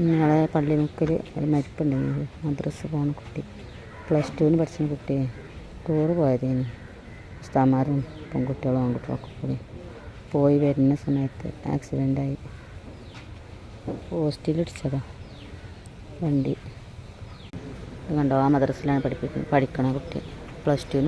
നാളെ പള്ളിമുക്കിൽ ഒരു മരിപ്പുണ്ടെങ്കിൽ മദ്രസ പോകുന്ന കുട്ടി +2 പഠിക്കുന്ന കുട്ടിയെ ടൂറ് പോയതേന് ഉസ്താദന്മാരും പെൺകുട്ടികളും ആൺകുട്ടികളൊക്കെ കൂടി പോയി വരുന്ന സമയത്ത് ആക്സിഡൻ്റായി പോസ്റ്റിലിടിച്ചതാ വണ്ടി. കണ്ടോ ആ മദ്രസയിലാണ് പഠിക്കണ കുട്ടി +2